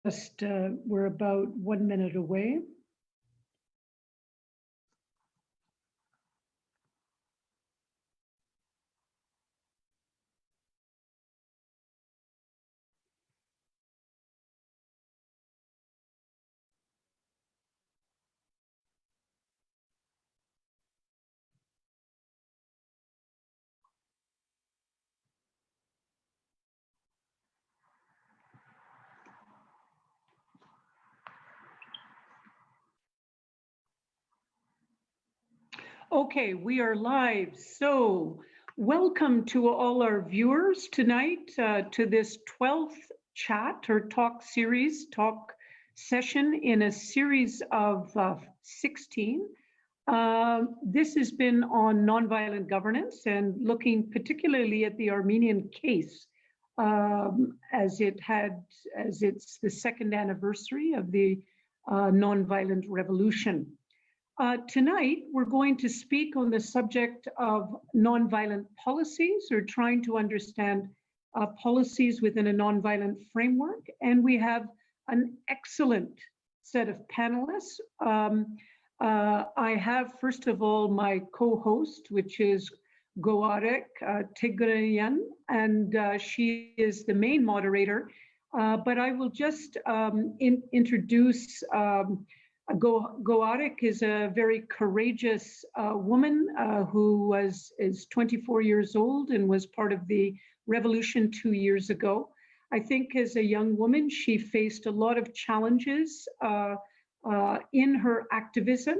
We're about 1 minute away. Okay, we are live. So welcome to all our viewers tonight to this 12th chat or talk session in a series of 16. This has been on nonviolent governance and looking particularly at the Armenian case as it's the second anniversary of the nonviolent revolution. Tonight, we're going to speak on the subject of nonviolent policies, or trying to understand policies within a nonviolent framework. And we have an excellent set of panelists. I have, first of all, my co-host, which is Goarek Tigreyan, and she is the main moderator. But I will just introduce Goarek is a very courageous woman who is 24 years old and was part of the revolution 2 years ago. I think as a young woman, she faced a lot of challenges in her activism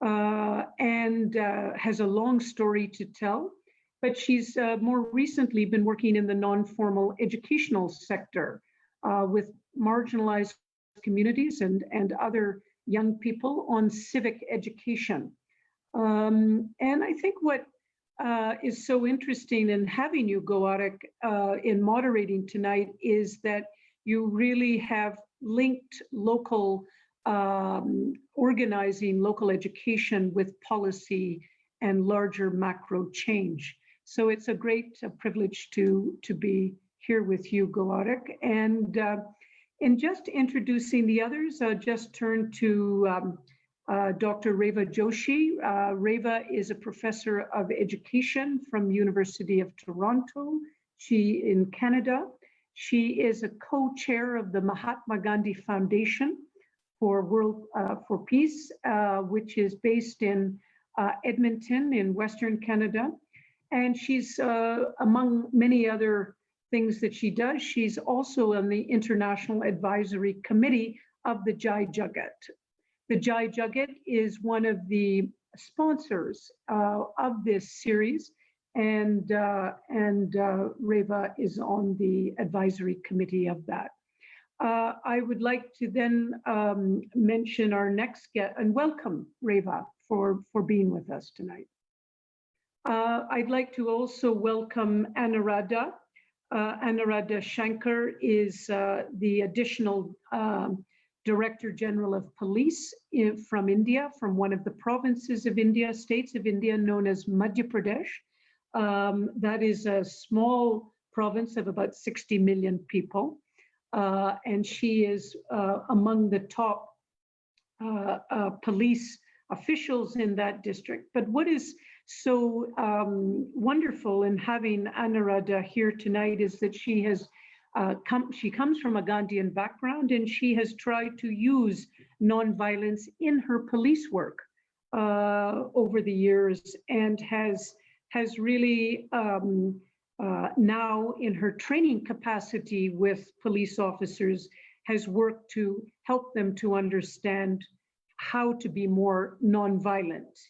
and has a long story to tell. But she's more recently been working in the non-formal educational sector with marginalized communities and other young people on civic education. And I think what is so interesting in having you, Goarek, in moderating tonight is that you really have linked local organizing, local education with policy and larger macro change. So it's a great privilege to be here with you, Goarek. And in just introducing the others, I'll just turn to Dr. Reva Joshi. Reva is a professor of education from University of Toronto, in Canada. She is a co-chair of the Mahatma Gandhi Foundation for Peace, which is based in Edmonton in Western Canada. And she's, among many other things that she does, she's also on the International Advisory Committee of the Jai Jagat. The Jai Jagat is one of the sponsors of this series, and Reva is on the advisory committee of that. I would like to then mention our next guest and welcome Reva for being with us tonight. I'd like to also welcome Anuradha. Anuradha Shankar is the additional Director General of Police from India, from one of the provinces of India, states of India, known as Madhya Pradesh. That is a small province of about 60 million people. And she is among the top police officials in that district. But what is so wonderful in having Anuradha here tonight is that she comes from a Gandhian background, and she has tried to use nonviolence in her police work over the years, and has really now in her training capacity with police officers has worked to help them to understand how to be more nonviolent.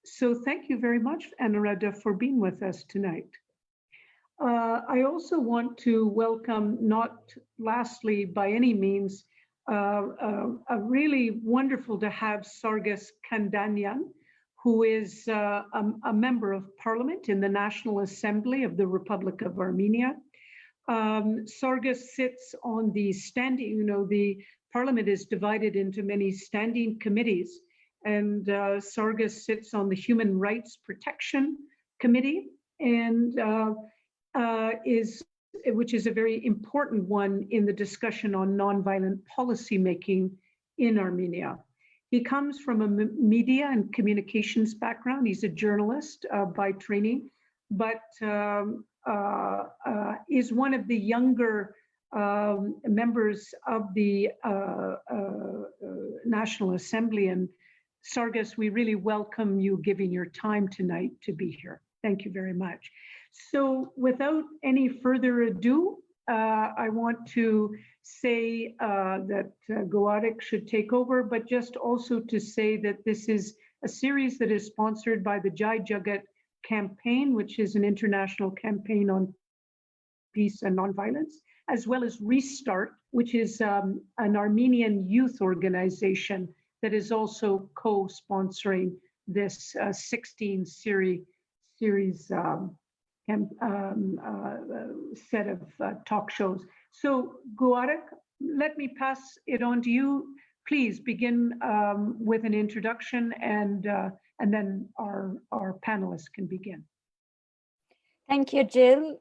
So thank you very much, Anuradha, for being with us tonight. I also want to welcome, not lastly by any means, really wonderful to have Sargis Kandanyan, who is a member of parliament in the National Assembly of the Republic of Armenia. Sargis sits on the standing, the parliament is divided into many standing committees, and Sargis sits on the Human Rights Protection Committee, and is which is a very important one in the discussion on nonviolent policymaking in Armenia. He comes from a media and communications background. He's a journalist by training, but is one of the younger members of the National Assembly. And Sargas, we really welcome you giving your time tonight to be here. Thank you very much. So without any further ado, I want to say that Goadik should take over, but just also to say that this is a series that is sponsored by the Jai Jagat campaign, which is an international campaign on peace and nonviolence, as well as Restart, which is an Armenian youth organization that is also co-sponsoring this 16 series set of talk shows. So Goadik, let me pass it on to you. Please begin with an introduction, and then our panelists can begin. Thank you, Jill.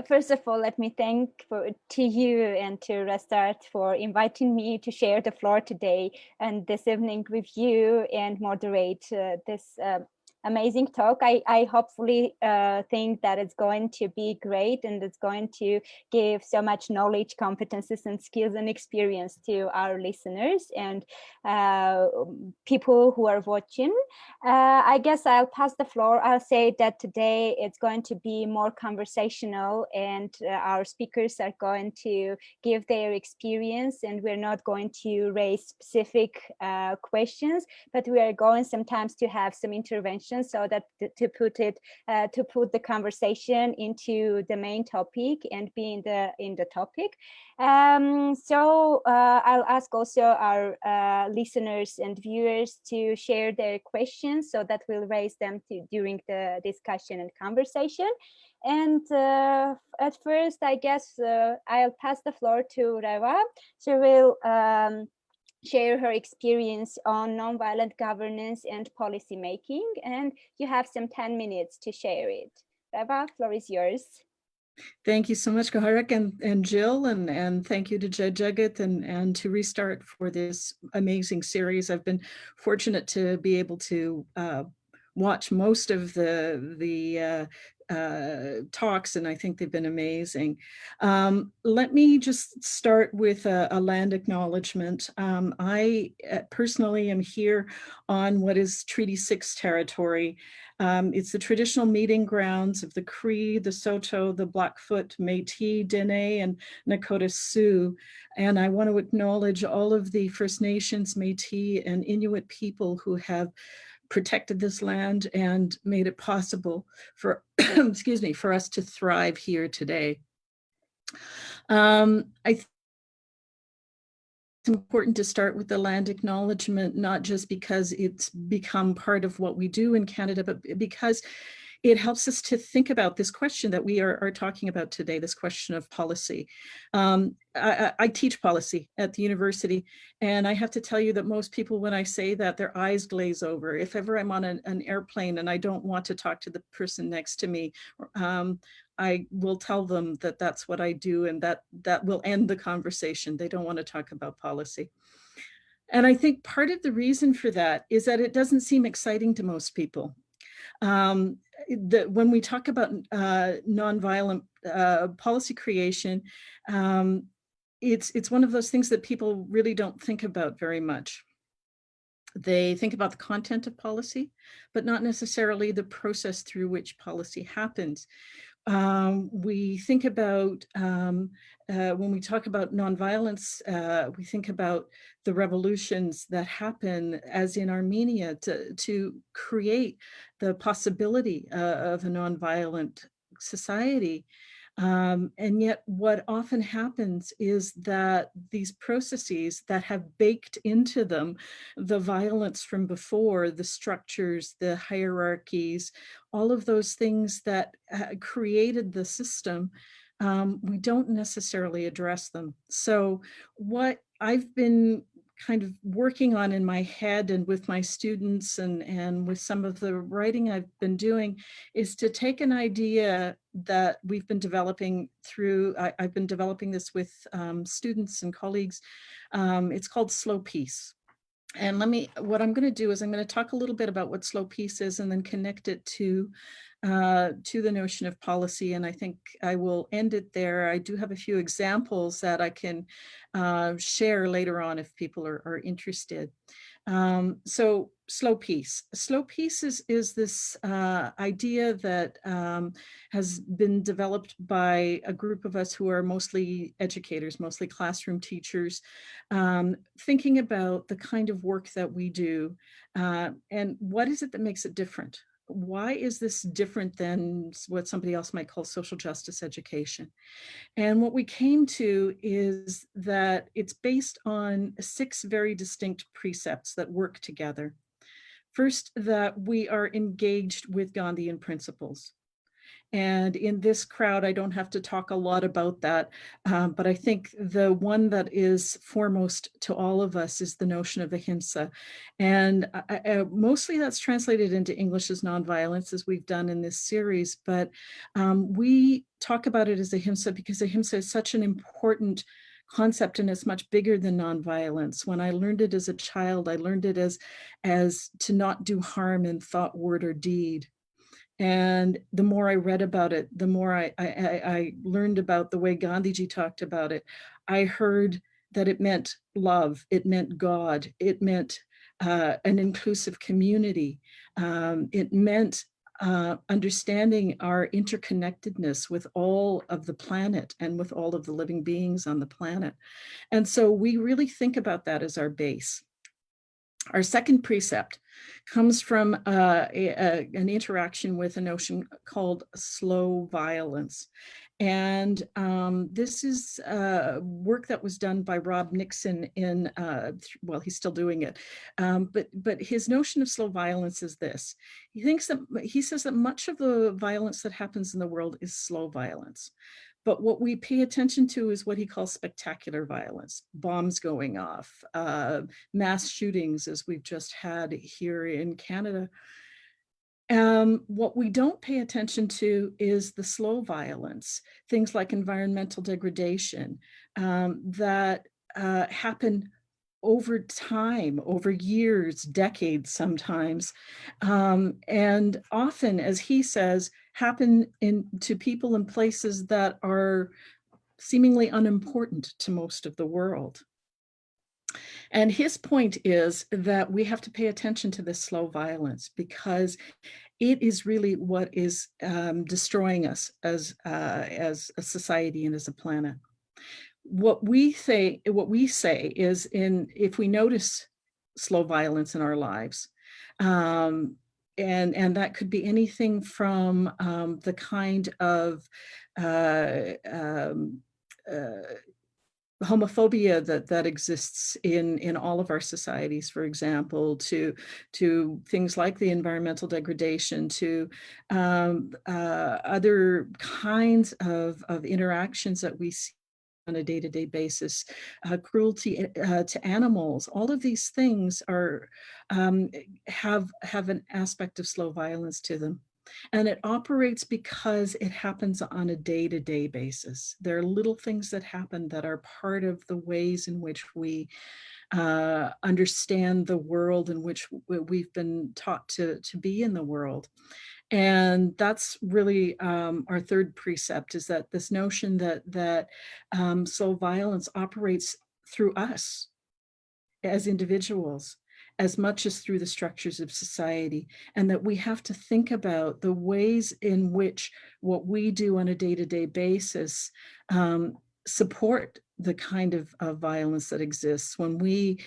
First of all, let me thank to you and to Restart for inviting me to share the floor today and this evening with you and moderate this amazing talk. I hopefully think that it's going to be great, and it's going to give so much knowledge, competencies, and skills and experience to our listeners and people who are watching. I guess I'll pass the floor. I'll say that today it's going to be more conversational, and our speakers are going to give their experience, and we're not going to raise specific questions, but we are going sometimes to have some intervention so that to put the conversation into the main topic and be in the topic. So I'll ask also our listeners and viewers to share their questions so that we'll raise them during the discussion and conversation. And at first, I guess I'll pass the floor to Reva. She will share her experience on nonviolent governance and policy making, and you have some 10 minutes to share it. Reva, floor is yours. Thank you so much, Goharak and Jill, and thank you to Jai Jagat and to Restart for this amazing series. I've been fortunate to be able to watch most of the talks, and I think they've been amazing. Let me just start with a land acknowledgement. I personally am here on what is Treaty 6 territory. It's the traditional meeting grounds of the Cree, the Saulteaux, the Blackfoot, Métis, Dene, and Nakota Sioux. And I want to acknowledge all of the First Nations, Métis, and Inuit people who have protected this land and made it possible for, excuse me, for us to thrive here today. I think it's important to start with the land acknowledgement, not just because it's become part of what we do in Canada, but because it helps us to think about this question that we are talking about today, this question of policy. I teach policy at the university, and I have to tell you that most people, when I say that, their eyes glaze over. If ever I'm on an airplane and I don't want to talk to the person next to me, I will tell them that that's what I do, and that will end the conversation. They don't want to talk about policy. And I think part of the reason for that is that it doesn't seem exciting to most people. When we talk about nonviolent policy creation, it's one of those things that people really don't think about very much. They think about the content of policy, but not necessarily the process through which policy happens. We think about, when we talk about nonviolence, we think about the revolutions that happen, as in Armenia, to create the possibility of a nonviolent society. And yet what often happens is that these processes that have baked into them the violence from before, the structures, the hierarchies, all of those things that created the system, we don't necessarily address them. So what I've been kind of working on in my head and with my students and with some of the writing I've been doing is to take an idea that we've been developing through, I've been developing this with students and colleagues. It's called slow peace. And what I'm going to do is I'm going to talk a little bit about what slow peace is and then connect it to the notion of policy. And I think I will end it there. I do have a few examples that I can share later on if people are interested. So slow peace. Slow peace is this idea that has been developed by a group of us who are mostly educators, mostly classroom teachers, thinking about the kind of work that we do and what is it that makes it different? Why is this different than what somebody else might call social justice education? And what we came to is that it's based on 6 very distinct precepts that work together. First, that we are engaged with Gandhian principles. And in this crowd, I don't have to talk a lot about that, but I think the one that is foremost to all of us is the notion of ahimsa. And mostly that's translated into English as nonviolence, as we've done in this series, but we talk about it as ahimsa because ahimsa is such an important concept and it's much bigger than nonviolence. When I learned it as a child, I learned it as to not do harm in thought, word, or deed. And the more I read about it, the more I learned about the way Gandhiji talked about it. I heard that it meant love, it meant God, it meant an inclusive community. It meant understanding our interconnectedness with all of the planet and with all of the living beings on the planet. And so we really think about that as our base. Our second precept comes from an interaction with a notion called slow violence. And this is work that was done by Rob Nixon in, well, he's still doing it. But his notion of slow violence is this. He says that much of the violence that happens in the world is slow violence. But what we pay attention to is what he calls spectacular violence, bombs going off, mass shootings, as we've just had here in Canada. What we don't pay attention to is the slow violence, things like environmental degradation that happen over time, over years, decades sometimes, and often, as he says, happen to people in places that are seemingly unimportant to most of the world. And his point is that we have to pay attention to this slow violence because it is really what is destroying us as a society and as a planet. What we say is if we notice slow violence in our lives, and that could be anything from the kind of homophobia that exists in all of our societies, for example, to things like the environmental degradation, to other kinds of interactions that we see on a day-to-day basis, cruelty to animals. All of these things have an aspect of slow violence to them. And it operates because it happens on a day-to-day basis. There are little things that happen that are part of the ways in which we understand the world in which we've been taught to be in the world. And that's really our third precept, is that this notion that slow violence operates through us as individuals as much as through the structures of society, and that we have to think about the ways in which what we do on a day-to-day basis support the kind of violence that exists. When we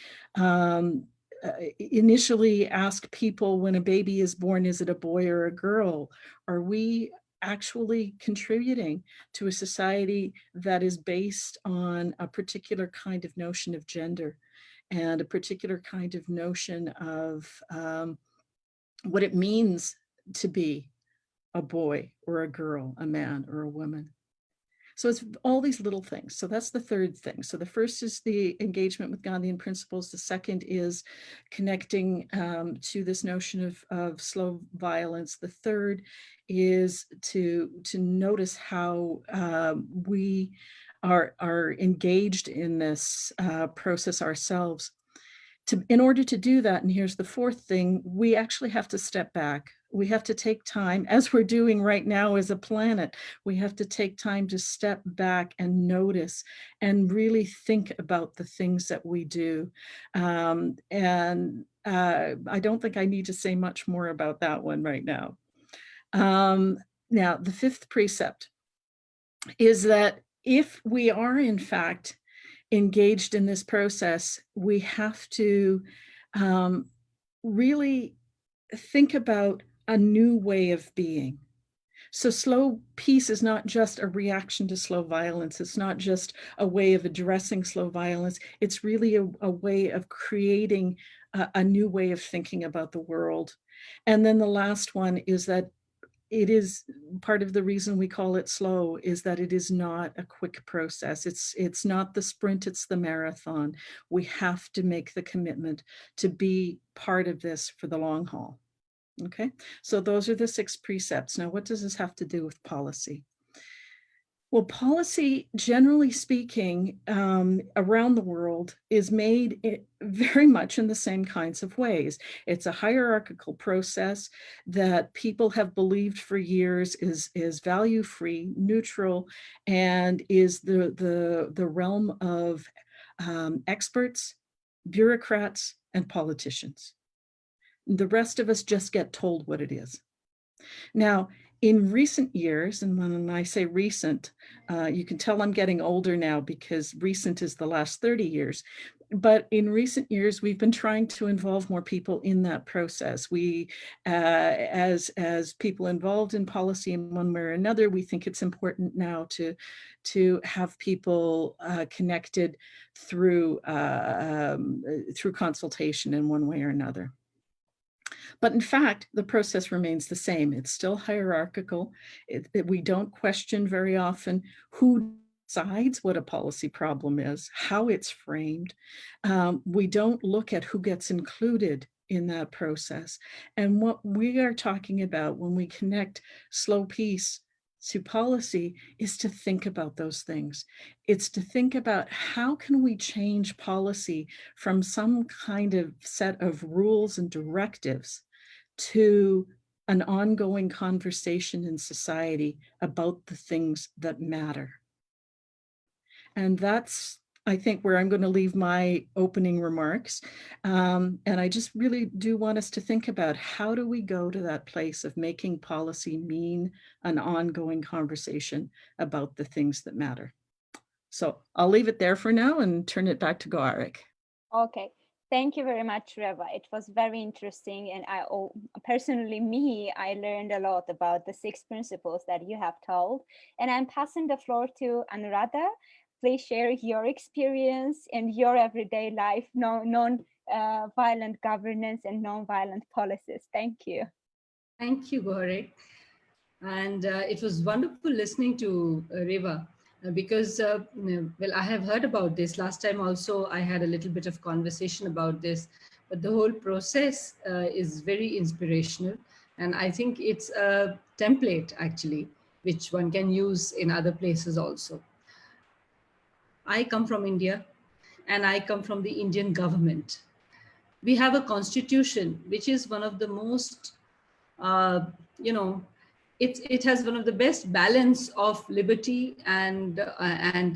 initially ask people when a baby is born, is it a boy or a girl? Are we actually contributing to a society that is based on a particular kind of notion of gender and a particular kind of notion of what it means to be a boy or a girl, a man or a woman? So it's all these little things. So that's the third thing. So the first is the engagement with Gandhian principles. The second is connecting to this notion of slow violence. The third is to notice how we are engaged in this process ourselves. In order to do that, and here's the fourth thing, we actually have to step back. We have to take time, as we're doing right now as a planet, we have to take time to step back and notice and really think about the things that we do. I don't think I need to say much more about that one right now. Now, the fifth precept is that if we are in fact engaged in this process, we have to really think about a new way of being. So slow peace is not just a reaction to slow violence. It's not just a way of addressing slow violence. It's really a way of creating a new way of thinking about the world. And then the last one is that it is part of the reason we call it slow is that it is not a quick process. It's not the sprint, it's the marathon. We have to make the commitment to be part of this for the long haul. Okay, so those are the 6 precepts. Now, what does this have to do with policy? Well, policy, generally speaking, around the world is made very much in the same kinds of ways. It's a hierarchical process that people have believed for years is value-free, neutral, and is the realm of experts, bureaucrats, and politicians. The rest of us just get told what it is. Now, in recent years, and when I say recent, you can tell I'm getting older now because recent is the last 30 years. But in recent years, we've been trying to involve more people in that process. We, as people involved in policy in one way or another, we think it's important now to have people connected through consultation in one way or another. But in fact, the process remains the same. It's still hierarchical. We don't question very often who decides what a policy problem is, how it's framed. We don't look at who gets included in that process. And what we are talking about when we connect slow peace to policy is to think about those things. It's to think about how can we change policy from some kind of set of rules and directives to an ongoing conversation in society about the things that matter. And that's, I think, where I'm going to leave my opening remarks. And I just really do want us to think about how do we go to that place of making policy mean an ongoing conversation about the things that matter. So I'll leave it there for now and turn it back to Gaurav. Okay. Thank you very much, Reva. It was very interesting. And I learned a lot about the 6 principles that you have told. And I'm passing the floor to Anuradha. Please share your experience and your everyday life, non-violent governance and non-violent policies. Thank you. Thank you, Gaurav. And it was wonderful listening to Reva. Because, well, I have heard about this. Last time also, I had a little bit of conversation about this, but the whole process is very inspirational. And I think it's a template, actually, which one can use in other places also. I come from India, and I come from the Indian government. We have a constitution, which is one of the most, it has one of the best balance of liberty and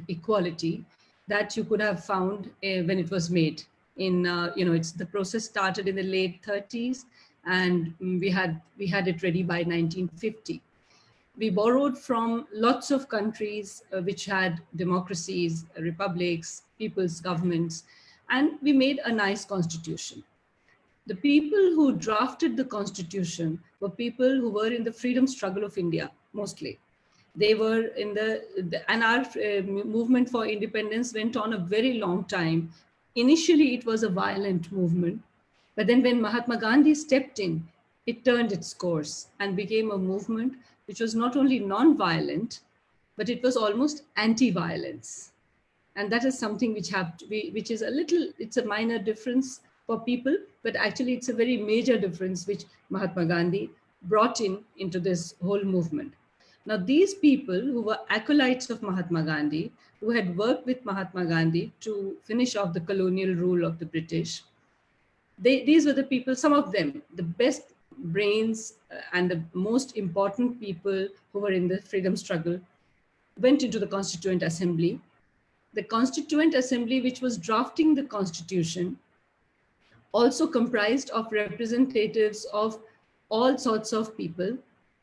equality that you could have found when it was made. The process started in the late 30s, and we had it ready by 1950. We borrowed from lots of countries which had democracies, republics, people's governments, and we made a nice constitution. The people who drafted the constitution were people who were in the freedom struggle of India, mostly. They were in and our movement for independence went on a very long time. Initially, it was a violent movement, but then when Mahatma Gandhi stepped in, it turned its course and became a movement which was not only non-violent, but it was almost anti-violence. And that is something which which is it's a minor difference for people, but actually it's a very major difference which Mahatma Gandhi brought into this whole movement. Now, these people who were acolytes of Mahatma Gandhi, who had worked with Mahatma Gandhi to finish off the colonial rule of the British, these were the people, some of them, the best brains and the most important people who were in the freedom struggle, went into the Constituent Assembly. The Constituent Assembly, which was drafting the Constitution, also comprised of representatives of all sorts of people,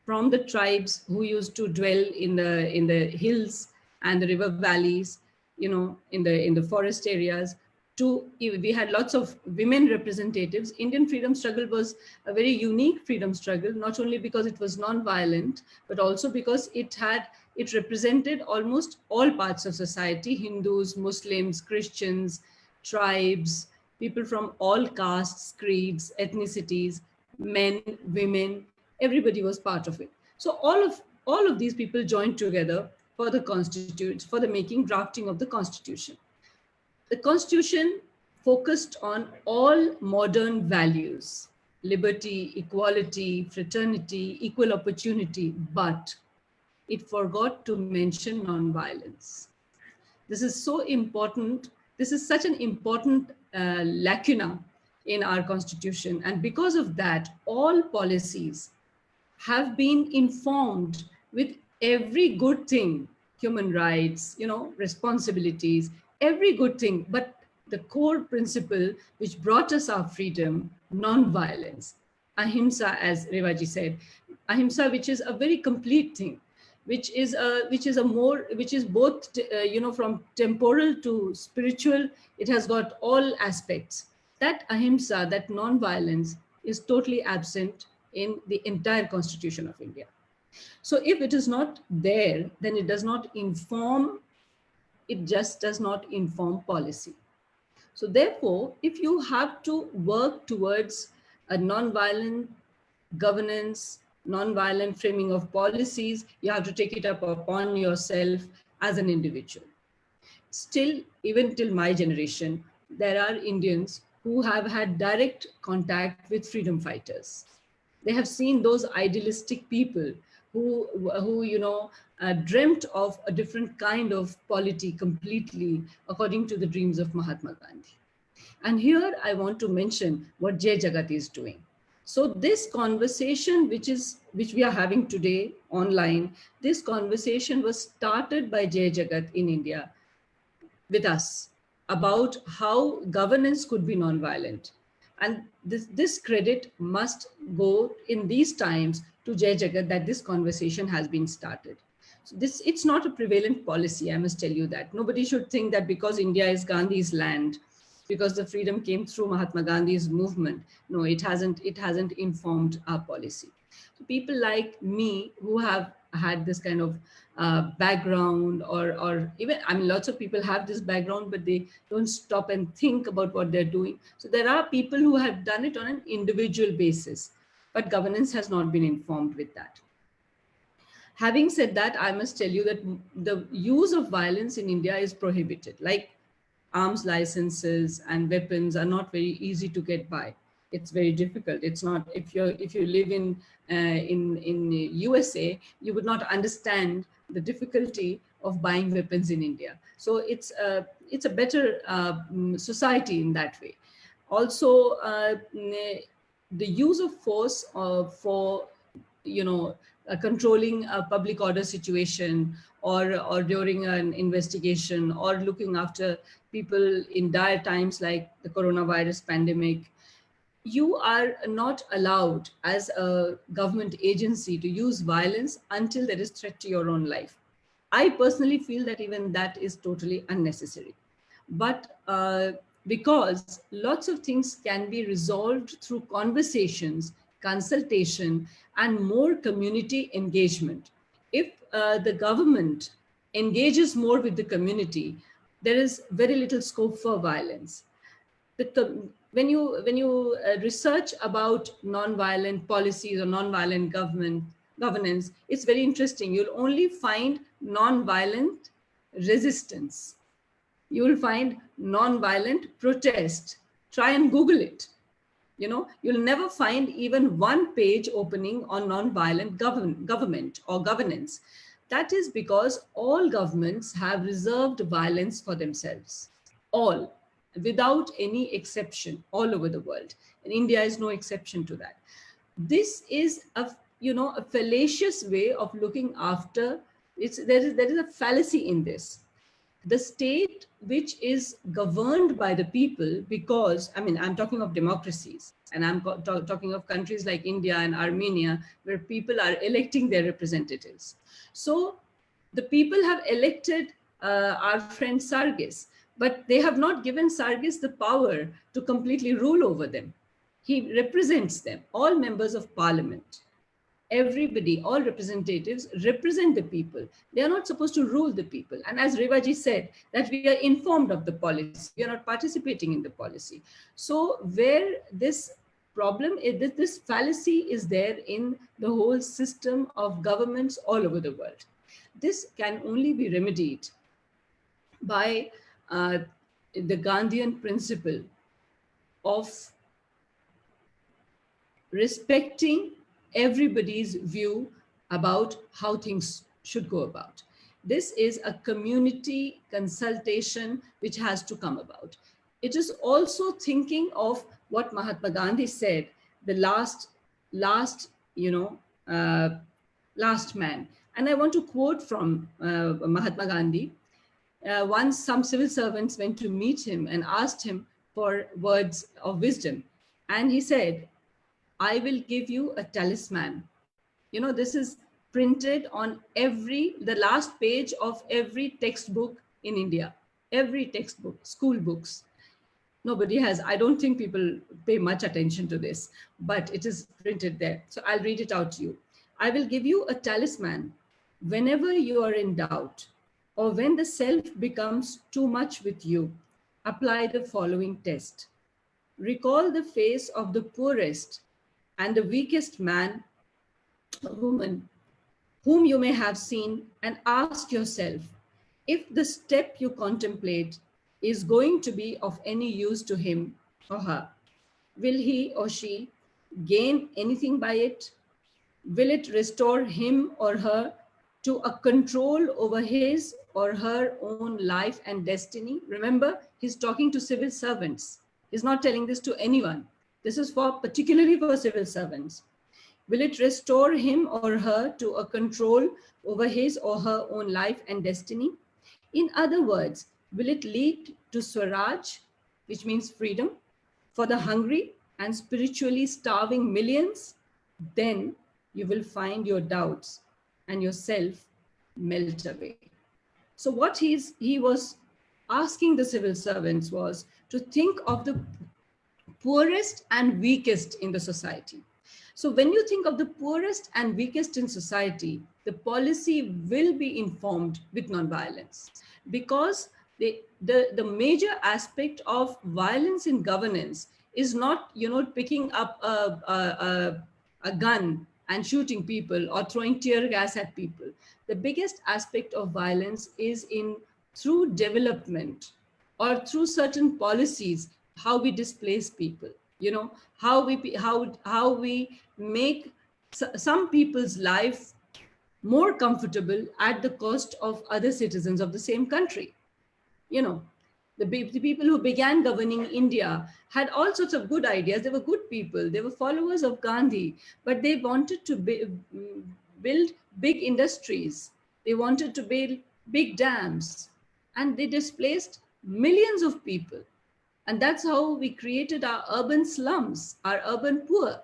from the tribes who used to dwell in the hills and the river valleys, in the forest areas, to we had lots of women representatives. Indian freedom struggle was a very unique freedom struggle, not only because it was non-violent, but also because it represented almost all parts of society: Hindus, Muslims, Christians, tribes, people from all castes, creeds, ethnicities, men, women, everybody was part of it. So all of these people joined together for for the drafting of the Constitution. The Constitution focused on all modern values: liberty, equality, fraternity, equal opportunity, but it forgot to mention nonviolence. This is so important. This is such an important lacuna in our Constitution. And because of that, all policies have been informed with every good thing: human rights, responsibilities, every good thing. But the core principle which brought us our freedom, non-violence, ahimsa, as Revaji said, ahimsa, which is a very complete thing, which is both from temporal to spiritual. It has got all aspects. That ahimsa, that non-violence, is totally absent in the entire Constitution of India. So if it is not there, then it does not inform, it just does not inform policy. So therefore, if you have to work towards a non-violent governance, non-violent framing of policies, you have to take it up upon yourself as an individual. Still, even till my generation, there are Indians who have had direct contact with freedom fighters. They have seen those idealistic people who dreamt of a different kind of polity completely according to the dreams of Mahatma Gandhi. And here I want to mention what Jai Jagat is doing. So this conversation, which we are having today online, this conversation was started by Jai Jagat in India with us about how governance could be non-violent. And this credit must go in these times to Jai Jagat, that this conversation has been started. So it's not a prevalent policy, I must tell you that. Nobody should think that because India is Gandhi's land, because the freedom came through Mahatma Gandhi's movement. No, it hasn't informed our policy. So people like me who have had this kind of background, or even, lots of people have this background, but they don't stop and think about what they're doing. So there are people who have done it on an individual basis, but governance has not been informed with that. Having said that, I must tell you that the use of violence in India is prohibited. Like arms licenses and weapons are not very easy to get by. It's very difficult. It's not, if you live in USA, you would not understand the difficulty of buying weapons in India. So it's a better society in that way. Also, the use of force for controlling a public order situation, or during an investigation, or looking after people in dire times like the coronavirus pandemic, you are not allowed as a government agency to use violence until there is threat to your own life. I personally feel that even that is totally unnecessary. But because lots of things can be resolved through conversations, consultation, and more community engagement. If the government engages more with the community, there is very little scope for violence. When you research about non-violent policies or non-violent governance, it's very interesting. You'll only find non-violent resistance. You will find non-violent protest. Try and Google it. You'll never find even one page opening on non-violent government or governance. That is because all governments have reserved violence for themselves. All, without any exception, all over the world. And India is no exception to that. This is a fallacious way of looking after. There is a fallacy in this. The state which is governed by the people, because I'm talking of democracies, and I'm talking of countries like India and Armenia, where people are electing their representatives. So the people have elected our friend Sargis, but they have not given Sargis the power to completely rule over them. He represents them, all members of parliament. Everybody, all representatives represent the people. They are not supposed to rule the people. And as Revaji said, that we are informed of the policy, we are not participating in the policy. So where this problem is, this fallacy is there in the whole system of governments all over the world. This can only be remedied by the Gandhian principle of respecting everybody's view about how things should go about. This is a community consultation which has to come about. It is also thinking of what Mahatma Gandhi said, the last man. And I want to quote from Mahatma Gandhi. Once some civil servants went to meet him and asked him for words of wisdom. And he said, I will give you a talisman. This is printed on the last page of every textbook in India, every textbook, school books. Nobody has, I don't think people pay much attention to this, but it is printed there. So I'll read it out to you. I will give you a talisman. Whenever you are in doubt, or when the self becomes too much with you, apply the following test. Recall the face of the poorest and the weakest man or woman whom you may have seen, and ask yourself if the step you contemplate is going to be of any use to him or her. Will he or she gain anything by it? Will it restore him or her to a control over his or her own life and destiny? Remember, he's talking to civil servants. He's not telling this to anyone. This is particularly for civil servants. Will it restore him or her to a control over his or her own life and destiny? In other words, will it lead to Swaraj, which means freedom, for the hungry and spiritually starving millions? Then you will find your doubts and yourself melt away. So what he was asking the civil servants was to think of the poorest and weakest in the society. So when you think of the poorest and weakest in society, the policy will be informed with nonviolence, because the major aspect of violence in governance is not, picking up a gun and shooting people or throwing tear gas at people. The biggest aspect of violence is through development or through certain policies, how we displace people, how we make some people's life more comfortable at the cost of other citizens of the same country. The people who began governing India had all sorts of good ideas. They were good people. They were followers of Gandhi, but they wanted to build big industries. They wanted to build big dams, and they displaced millions of people. And that's how we created our urban slums, our urban poor.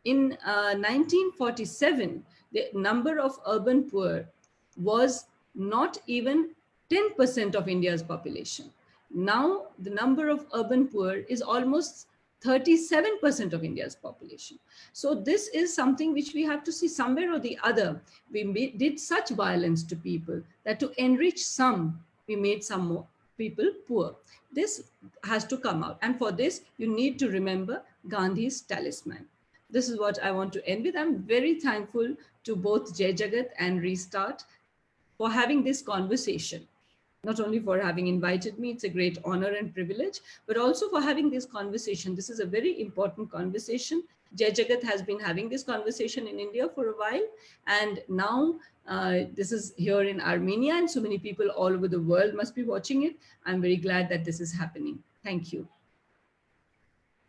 In 1947, the number of urban poor was not even 10% of India's population. Now, the number of urban poor is almost 37% of India's population. So this is something which we have to see somewhere or the other. We did such violence to people that to enrich some, we made some more people poor. This has to come out. And for this, you need to remember Gandhi's talisman. This is what I want to end with. I'm very thankful to both Jai Jagat and Restart for having this conversation. Not only for having invited me, it's a great honor and privilege, but also for having this conversation. This is a very important conversation. Jai Jagat has been having this conversation in India for a while, and now this is here in Armenia, and so many people all over the world must be watching it. I'm very glad that this is happening. Thank you.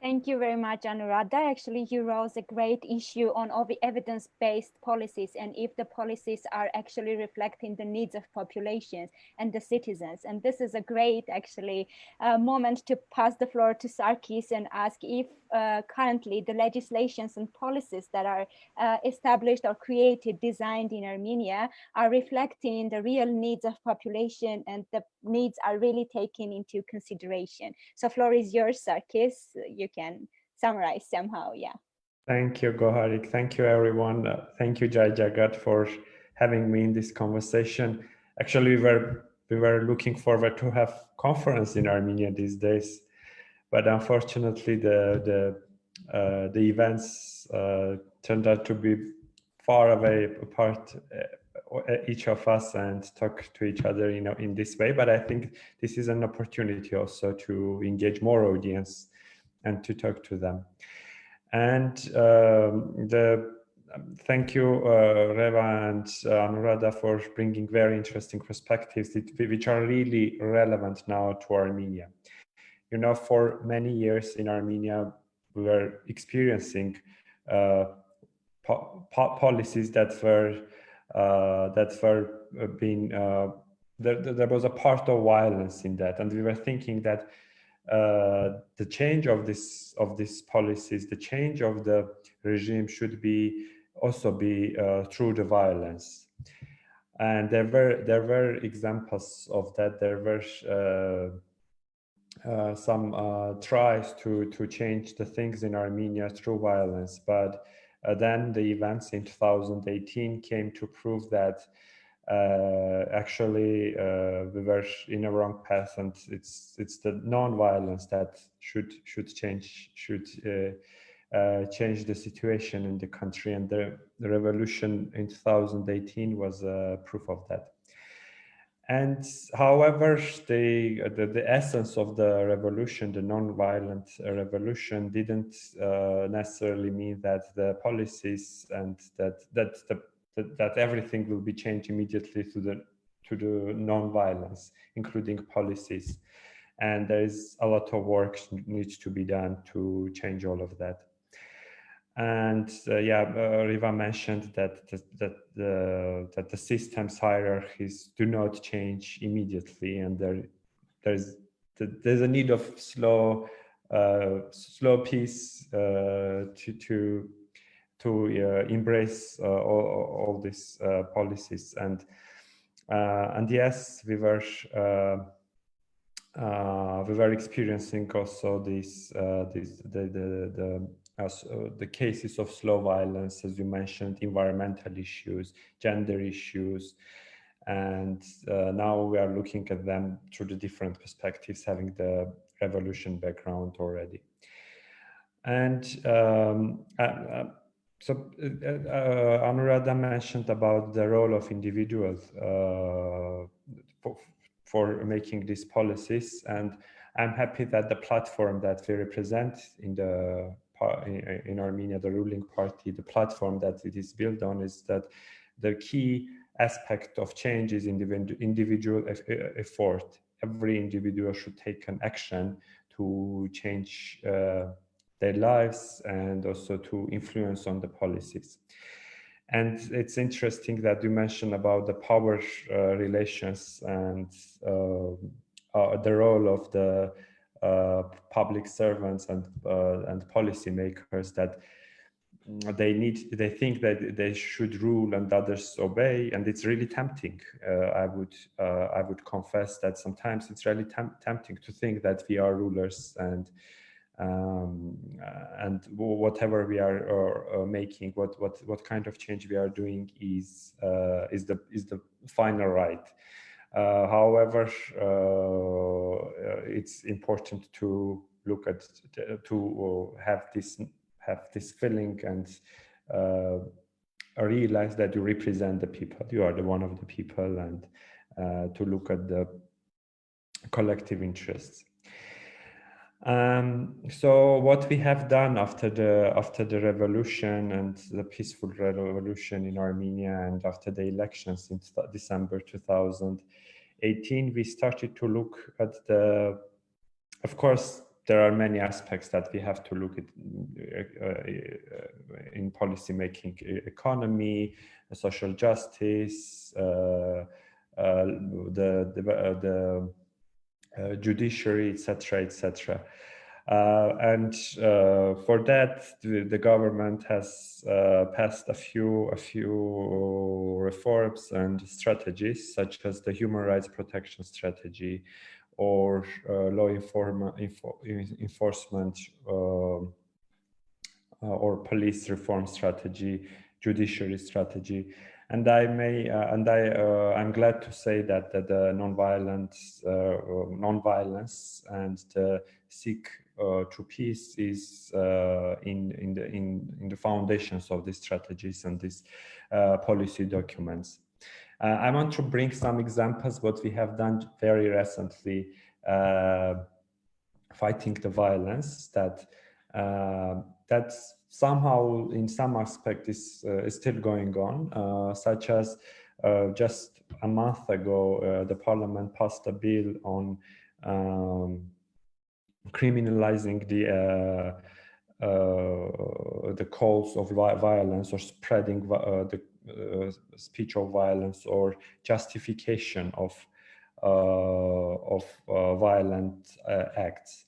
Thank you very much, Anuradha. Actually, you raise a great issue on all the evidence-based policies and if the policies are actually reflecting the needs of populations and the citizens. And this is a great, actually, moment to pass the floor to Sarkis and ask if currently the legislations and policies that are established or created, designed in Armenia are reflecting the real needs of population and the needs are really taken into consideration. So floor is yours, Sarkis. You can summarize somehow, yeah. Thank you, Goharik. Thank you, everyone. Thank you, Jai Jagat, for having me in this conversation. Actually, we were looking forward to have conference in Armenia these days, but unfortunately, the events turned out to be far away apart, each of us, and talk to each other, in this way. But I think this is an opportunity also to engage more audience and to talk to them. And thank you, Reva and Anuradha, for bringing very interesting perspectives which are really relevant now to Armenia. For many years in Armenia, we were experiencing policies that were being there was a part of violence in that, and we were thinking that the change of these policies, the change of the regime should also be through the violence. And there were examples of that. There were some tries to change the things in Armenia through violence, but then the events in 2018 came to prove that actually we were in a wrong path, and it's the non-violence that should change the situation in the country, and the revolution in 2018 was proof of that. And however, the essence of the revolution, the non-violent revolution, didn't necessarily mean that the policies and that everything will be changed immediately to the non-violence, including policies. And there is a lot of work needs to be done to change all of that. And Riva mentioned that the system's hierarchies do not change immediately, and there's a need of slow pace to embrace all these policies. And yes, we were experiencing also the cases of slow violence, as you mentioned, environmental issues, gender issues, and now we are looking at them through the different perspectives, having the revolution background already. And so Anuradha mentioned about the role of individuals for making these policies, and I'm happy that the platform that we represent in Armenia, the ruling party, the platform that it is built on, is that the key aspect of change is individual effort. Every individual should take an action to change their lives and also to influence on the policies. And it's interesting that you mentioned about the power relations and the role of the public servants and policymakers, that they think that they should rule and others obey, and it's really tempting. I would confess that sometimes it's really tempting to think that we are rulers, and whatever we are making, what kind of change we are doing is the final right. However, it's important to look at to have this feeling and realize that you represent the people, you are the one of the people, and to look at the collective interests. So what we have done after the revolution and the peaceful revolution in Armenia, and after the elections in December 2018, we started to look at of course, there are many aspects that we have to look at in policy making: economy, social justice, the judiciary, etc., etc. And for that, the government has passed a few reforms and strategies, such as the human rights protection strategy, or law enforcement or police reform strategy, judiciary strategy. And I'm glad to say that the nonviolence and the seek to peace is in the foundations of these strategies and these policy documents. I want to bring some examples what we have done very recently, fighting the violence that somehow in some aspect is still going on, such as just a month ago, the parliament passed a bill on criminalizing the calls of violence, or spreading the speech of violence, or justification of violent acts.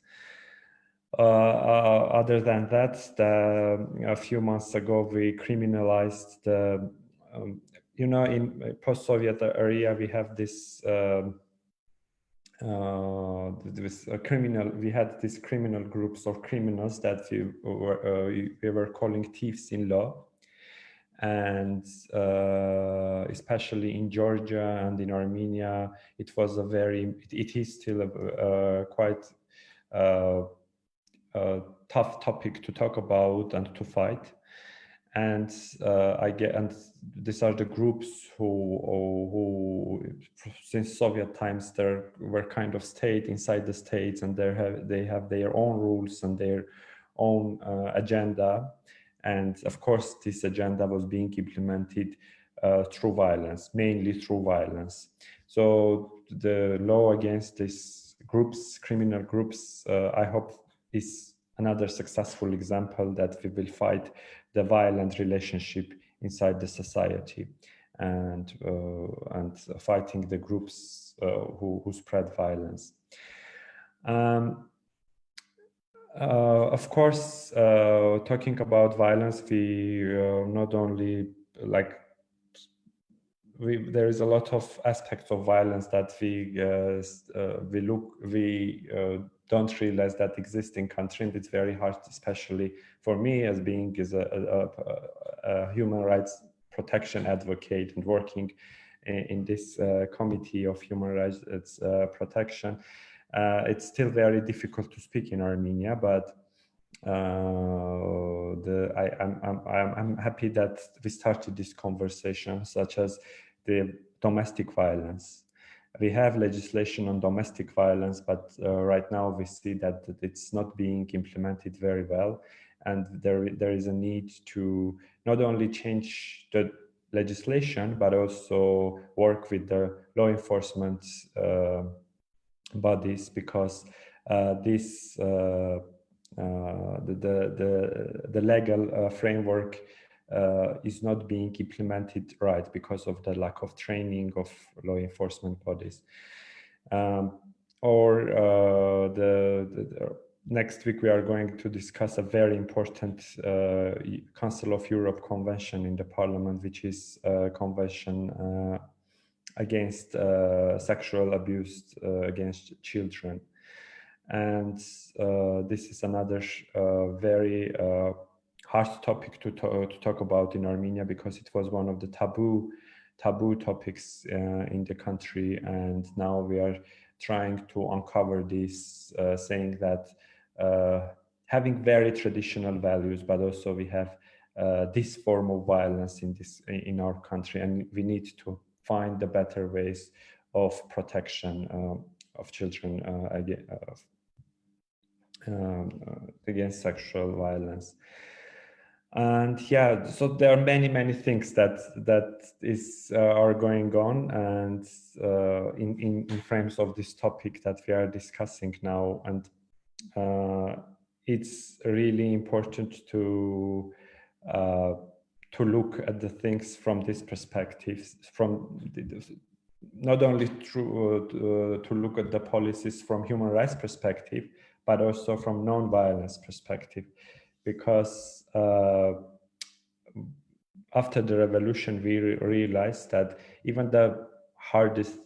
Other than that, a few months ago, we criminalized the, in post-Soviet area, we have this we had these criminal groups of criminals that we were calling thieves in law. And especially in Georgia and in Armenia, it was it is still a quite tough topic to talk about and to fight. And and these are the groups who since Soviet times, there were kind of state inside the states, and they have their own rules and their own agenda. And of course, this agenda was being implemented through violence, mainly through violence. So the law against these groups, criminal groups, I hope is another successful example that we will fight the violent relationship inside the society, and fighting the groups who spread violence. Of course, talking about violence, we not only there is a lot of aspects of violence that we don't realize that exist in country, and it's very hard, especially for me as being a human rights protection advocate and working in this committee of human rights protection. It's still very difficult to speak in Armenia, but I'm happy that we started this conversation, such as the domestic violence. We have legislation on domestic violence, but right now we see that it's not being implemented very well, and there is a need to not only change the legislation, but also work with the law enforcement bodies, because the legal framework is not being implemented right because of the lack of training of law enforcement bodies. Next week we are going to discuss a very important Council of Europe convention in the Parliament, which is a convention against sexual abuse against children. And this is another very hard topic to talk about in Armenia, because it was one of the taboo topics in the country. And now we are trying to uncover this, saying that having very traditional values, but also we have this form of violence in our country, and we need to find the better ways of protection of children against sexual violence. And yeah, so there are many things that are going on, and in frames of this topic that we are discussing now. And it's really important to look at the things from this perspective, not only to look at the policies from human rights perspective, but also from non-violence perspective, because after the revolution, we realized that even the hardest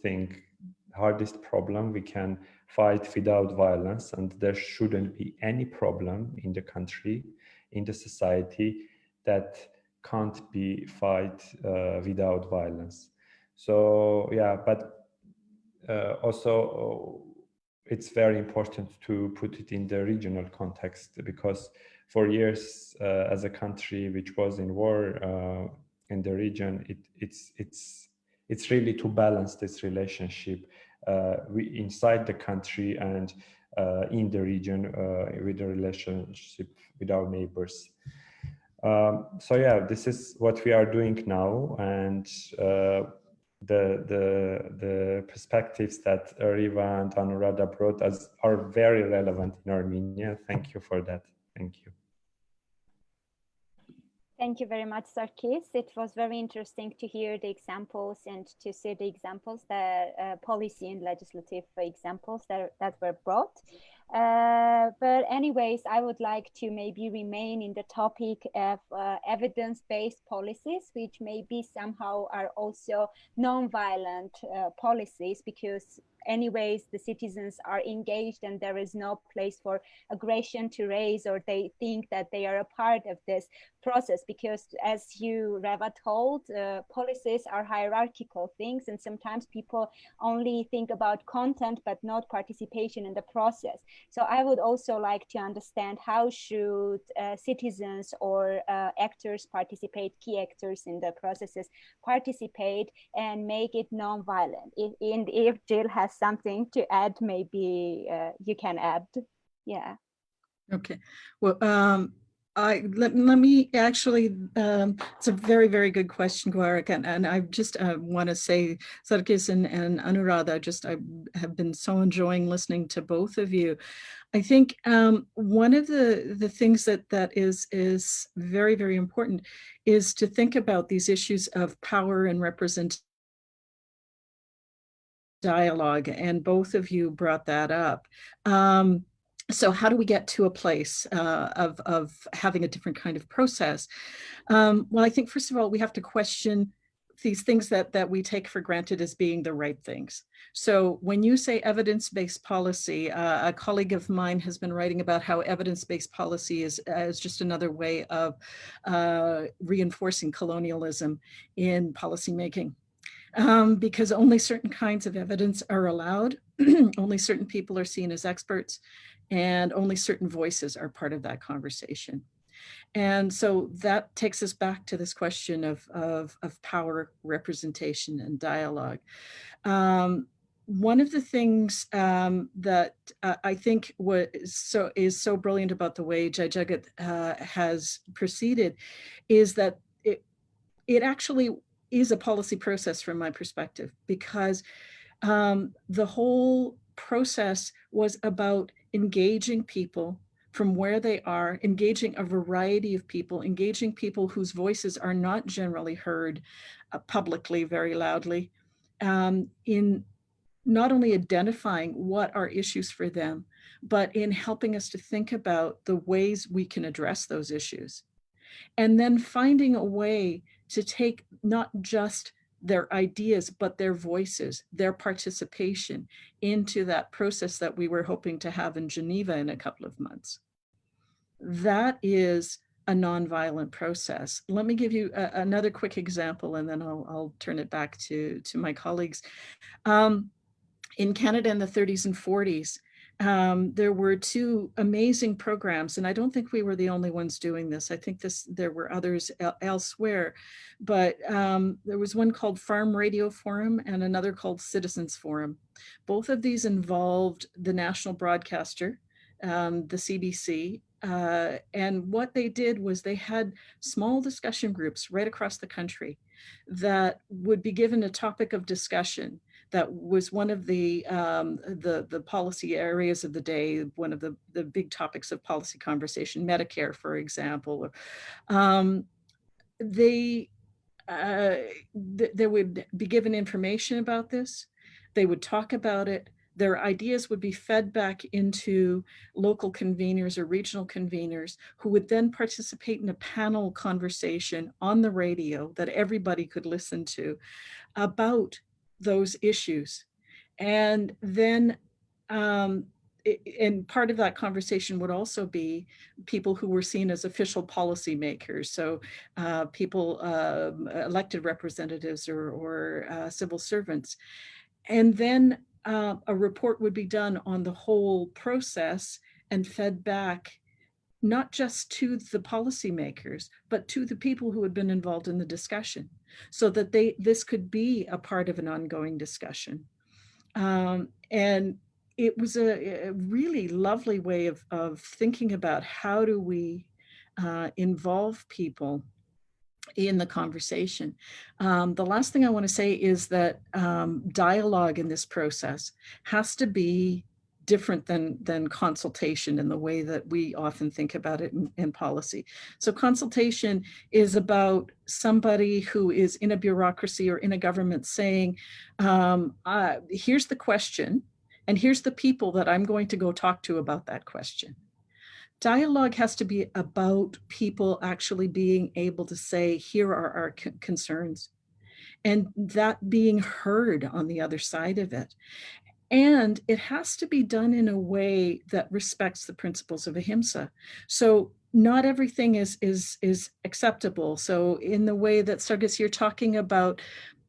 problem we can fight without violence, and there shouldn't be any problem in the country, in the society, that can't be fight without violence. So yeah, but also it's very important to put it in the regional context, because for years, as a country which was in war in the region, it's really to balance this relationship inside the country and in the region with the relationship with our neighbors. So yeah, this is what we are doing now, and the perspectives that Riva and Anuradha brought us are very relevant in Armenia. Thank you for that. Thank you. Thank you very much, Sarkis. It was very interesting to hear the examples and to see the examples, the policy and legislative examples that were brought. But anyways, I would like to maybe remain in the topic of evidence-based policies, which maybe somehow are also non-violent policies, because anyways, the citizens are engaged and there is no place for aggression to raise, or they think that they are a part of this process, because as you, Reva, told, policies are hierarchical things, and sometimes people only think about content but not participation in the process. So I would also like to understand, how should citizens or actors participate, key actors in the processes participate and make it non-violent? If Jill has something to add, maybe you can add. Yeah. Okay. Well, let me actually, it's a very good question, Gwarik, and I just want to say, Sarkis and Anuradha, I have been so enjoying listening to both of you. I think one of the things that is very important is to think about these issues of power and representation dialogue, and both of you brought that up. So how do we get to a place of having a different kind of process? Well, I think first of all, we have to question these things that we take for granted as being the right things. So when you say evidence-based policy, a colleague of mine has been writing about how evidence-based policy is just another way of reinforcing colonialism in policymaking. Because only certain kinds of evidence are allowed, only certain people are seen as experts, and only certain voices are part of that conversation. And so that takes us back to this question of power, representation, and dialogue. One of the things that I think is so brilliant about the way Jai Jagat has proceeded is that it actually is a policy process from my perspective, because the whole process was about engaging people from where they are, engaging a variety of people, engaging people whose voices are not generally heard publicly very loudly, in not only identifying what are issues for them, but in helping us to think about the ways we can address those issues. And then finding a way to take not just their ideas, but their voices, their participation into that process that we were hoping to have in Geneva in a couple of months. That is a nonviolent process. Let me give you another quick example, and then I'll turn it back to my colleagues. In Canada in the 30s and 40s, there were two amazing programs, and I don't think we were the only ones doing this. I think there were others elsewhere, but there was one called Farm Radio Forum and another called Citizens Forum. Both of these involved the national broadcaster, the CBC, and what they did was they had small discussion groups right across the country that would be given a topic of discussion that was one of the policy areas of the day, one of the big topics of policy conversation, Medicare, for example. They would be given information about this. They would talk about it. Their ideas would be fed back into local conveners or regional conveners who would then participate in a panel conversation on the radio that everybody could listen to about those issues. And then, and part of that conversation would also be people who were seen as official policymakers. So people, elected representatives or civil servants. And then a report would be done on the whole process and fed back not just to the policymakers, but to the people who had been involved in the discussion, so that this could be a part of an ongoing discussion. And it was a really lovely way of thinking about how do we involve people in the conversation. The last thing I want to say is that dialogue in this process has to be different than consultation in the way that we often think about it in policy. So consultation is about somebody who is in a bureaucracy or in a government saying, here's the question, and here's the people that I'm going to go talk to about that question. Dialogue has to be about people actually being able to say, here are our concerns, and that being heard on the other side of it. And it has to be done in a way that respects the principles of ahimsa. So not everything is acceptable. So in the way that Sargis, you're talking about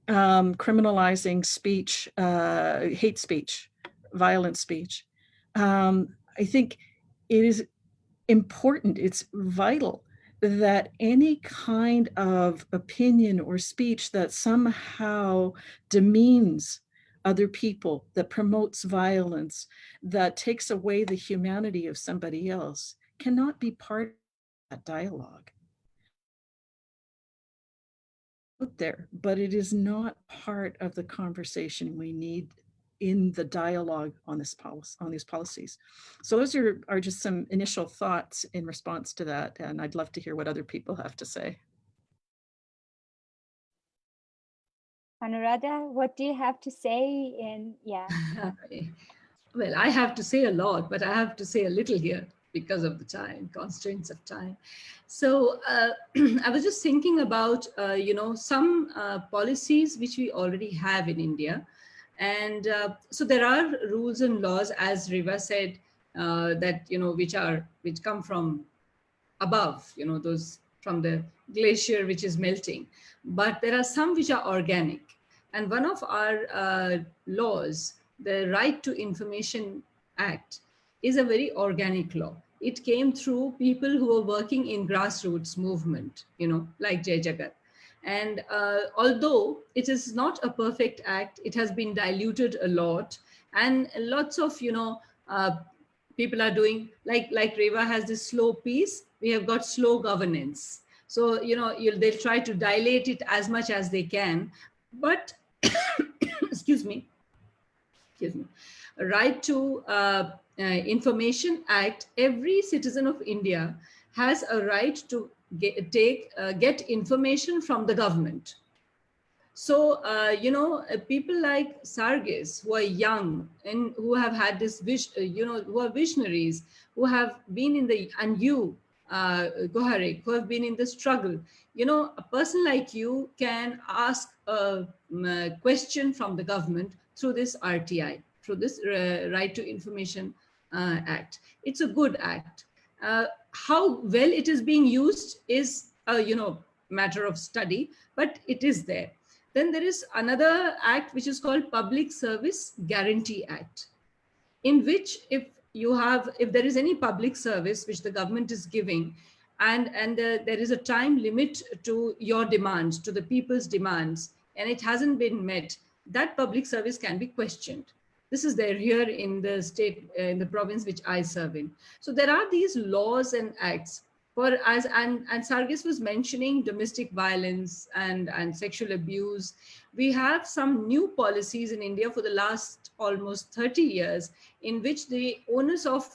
criminalizing speech, hate speech, violent speech, I think it is important, it's vital that any kind of opinion or speech that somehow demeans other people, that promotes violence, that takes away the humanity of somebody else, cannot be part of that dialogue. Out there, but it is not part of the conversation we need in the dialogue on this policy, on these policies. So those are just some initial thoughts in response to that, and I'd love to hear what other people have to say. Anuradha, what do you have to say? And yeah. Well, I have to say a lot, but I have to say a little here because of the time, constraints of time. So I was just thinking about, some policies which we already have in India. And so there are rules and laws, as Riva said, that, which come from above, those from the glacier which is melting. But there are some which are organic. And one of our laws, the Right to Information Act, is a very organic law. It came through people who were working in grassroots movement, like Jai Jagat. And although it is not a perfect act, it has been diluted a lot. And lots of, people are doing, like Reva has this slow piece, we have got slow governance. So, they'll try to dilate it as much as they can. But, excuse me, Right to Information Act, every citizen of India has a right to get information from the government. So, people like Sargis, who are young and who have had this who are visionaries, who have been in the, and you, Goharik, who have been in the struggle, a person like you can ask a question from the government through this RTI, through this Right to Information Act. It's a good act. How well it is being used is a matter of study, but it is there. Then there is another act which is called Public Service Guarantee Act, in which if you have, if there is any public service which the government is giving, and there is a time limit to your demands, to the people's demands, and it hasn't been met, that public service can be questioned. This is there here in the state, in the province which I serve in. So there are these laws and acts for, as and Sargis was mentioning, domestic violence and sexual abuse. We have some new policies in India for the last almost 30 years, in which the onus of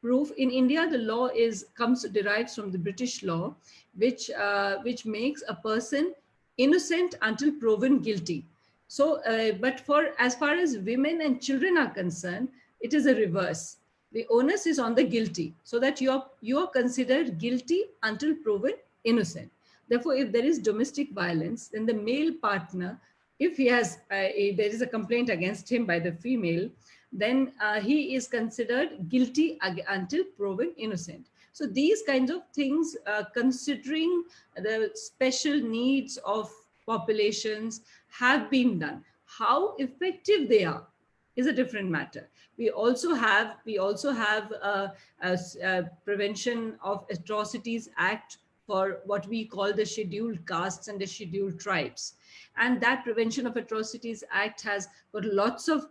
proof in India, the law derives from the British law, which makes a person innocent until proven guilty. So, but for as far as women and children are concerned, it is a reverse. The onus is on the guilty, so that you are considered guilty until proven innocent. Therefore, if there is domestic violence, then the male partner, if he has there is a complaint against him by the female, then he is considered guilty until proven innocent. So these kinds of things, considering the special needs of populations, have been done. How effective they are is a different matter. We also have a Prevention of Atrocities Act for what we call the scheduled castes and the scheduled tribes. And that Prevention of Atrocities Act has got lots of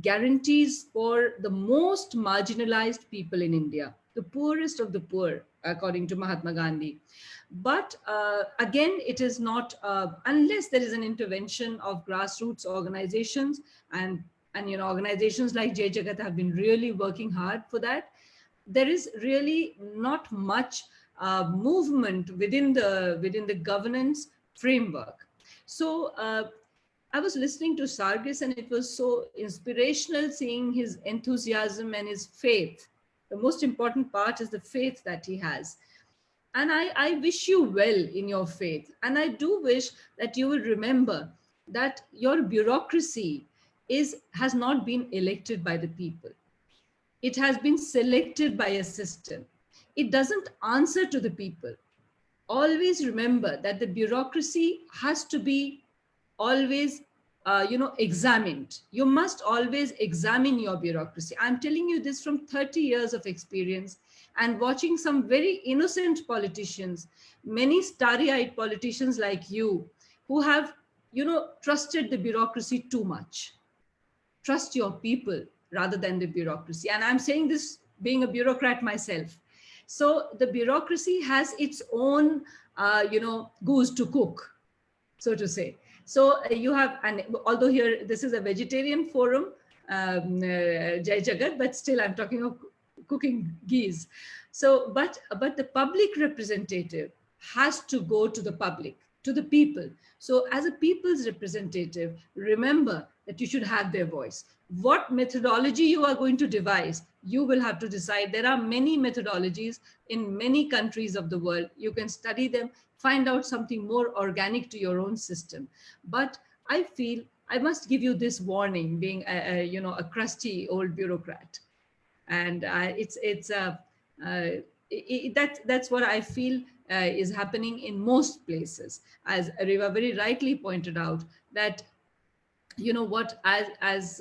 guarantees for the most marginalized people in India, the poorest of the poor, according to Mahatma Gandhi. But again, it is not, unless there is an intervention of grassroots organizations, and organizations like Jai Jagat have been really working hard for that. There is really not much movement within the governance framework. So I was listening to Sargis, and it was so inspirational seeing his enthusiasm and his faith. The most important part is the faith that he has. And I wish you well in your faith. And I do wish that you will remember that your bureaucracy has not been elected by the people. It has been selected by a system. It doesn't answer to the people. Always remember that the bureaucracy has to be always examined. You must always examine your bureaucracy. I'm telling you this from 30 years of experience and watching some very innocent politicians, many starry-eyed politicians like you, who have trusted the bureaucracy too much. Trust your people rather than the bureaucracy. And I'm saying this being a bureaucrat myself. So the bureaucracy has its own goose to cook, so to say. So you have, and although here this is a vegetarian forum, Jai Jagat, but still I'm talking of cooking geese. So, but the public representative has to go to the public, to the people. So as a people's representative, remember that you should have their voice. What methodology you are going to devise, you will have to decide. There are many methodologies in many countries of the world. You can study them, find out something more organic to your own system. But I feel I must give you this warning, being a crusty old bureaucrat. And that's what I feel is happening in most places. As Riva very rightly pointed out, that as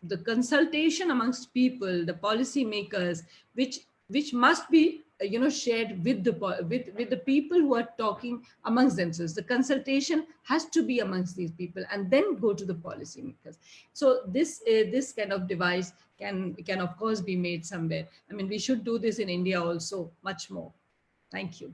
the consultation amongst people, the policy makers, which must be shared with the people who are talking amongst themselves. The consultation has to be amongst these people and then go to the policy makers. So this kind of device can of course be made somewhere. I mean, we should do this in India also much more. Thank you.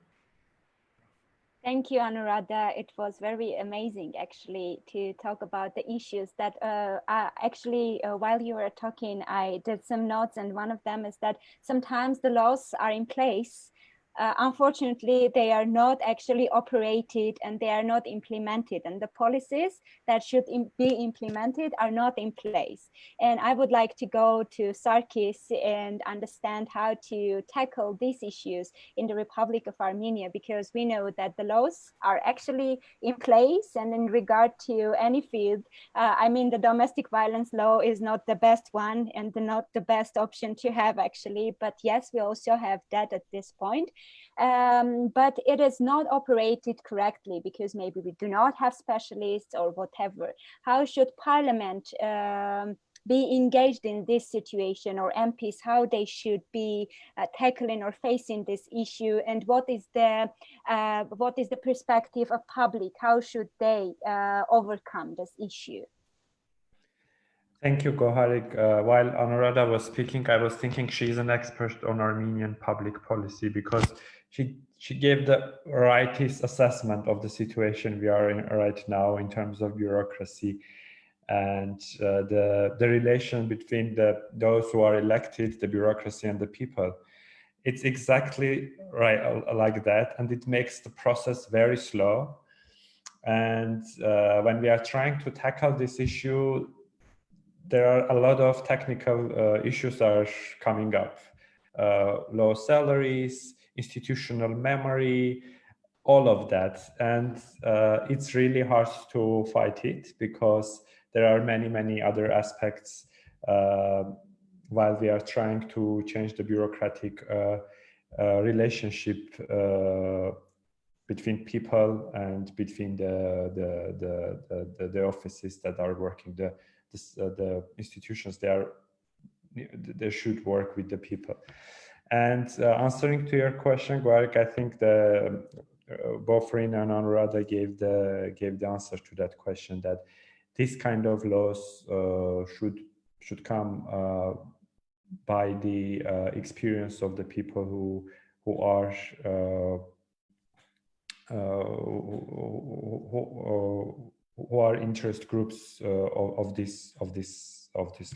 Thank you, Anuradha. It was very amazing, actually, to talk about the issues that while you were talking, I did some notes, and one of them is that sometimes the laws are in place. Unfortunately, they are not actually operated and they are not implemented, and the policies that should be implemented are not in place. And I would like to go to Sarkis and understand how to tackle these issues in the Republic of Armenia, because we know that the laws are actually in place, and in regard to any field, I mean, the domestic violence law is not the best one and not the best option to have, actually, but yes, we also have that at this point. But it is not operated correctly because maybe we do not have specialists or whatever. How should Parliament be engaged in this situation, or MPs, how they should be tackling or facing this issue, and what is the perspective of public? How should they overcome this issue? Thank you, Goharik. While Anuradha was speaking, I was thinking she's an expert on Armenian public policy, because she gave the rightist assessment of the situation we are in right now in terms of bureaucracy and the relation between those who are elected, the bureaucracy, and the people. It's exactly right like that, and it makes the process very slow. And when we are trying to tackle this issue, there are a lot of technical issues are coming up. Low salaries, institutional memory, all of that. And it's really hard to fight it, because there are many other aspects while we are trying to change the bureaucratic relationship between people and between the offices that are working, the institutions. They should work with the people. And answering to your question, Gwarik, I think both Rina and Anuradha gave the answer to that question, that this kind of laws should come by the experience of the people who are who are interest groups of these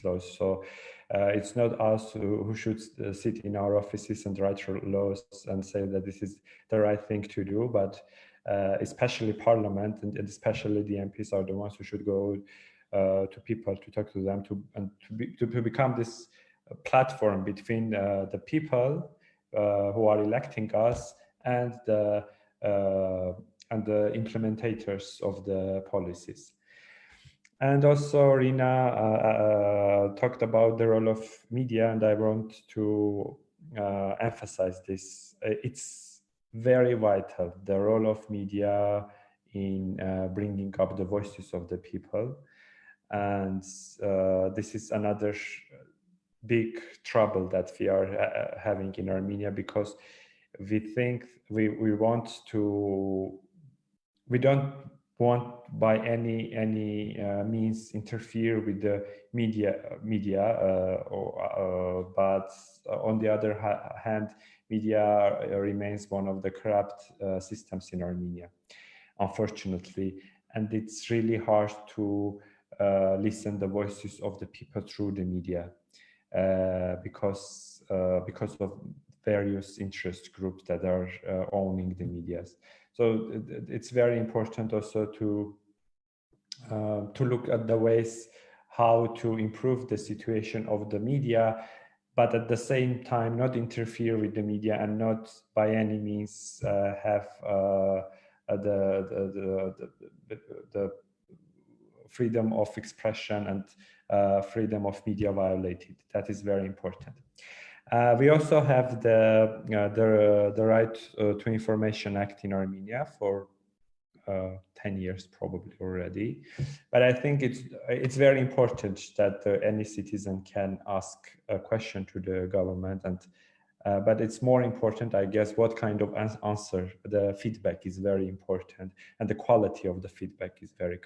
laws. So it's not us who should sit in our offices and write laws and say that this is the right thing to do, but especially Parliament and especially the MPs are the ones who should go to people, to talk to them, to become this platform between the people who are electing us and the implementators of the policies. And also Rina talked about the role of media, and I want to emphasize this. It's very vital, the role of media in bringing up the voices of the people. And this is another big trouble that we are having in Armenia, because we think we don't want by any means interfere with the media, but on the other hand, media remains one of the corrupt systems in Armenia, unfortunately, and it's really hard to listen the voices of the people through the media because of various interest groups that are owning the media. So it's very important also to look at the ways how to improve the situation of the media, but at the same time not interfere with the media and not by any means have the freedom of expression and freedom of media violated. That is very important. We also have the Right to Information Act in Armenia for 10 years probably already, but I think it's very important that any citizen can ask a question to the government, and but it's more important, I guess, what kind of answer. The feedback is very important, and the quality of the feedback is very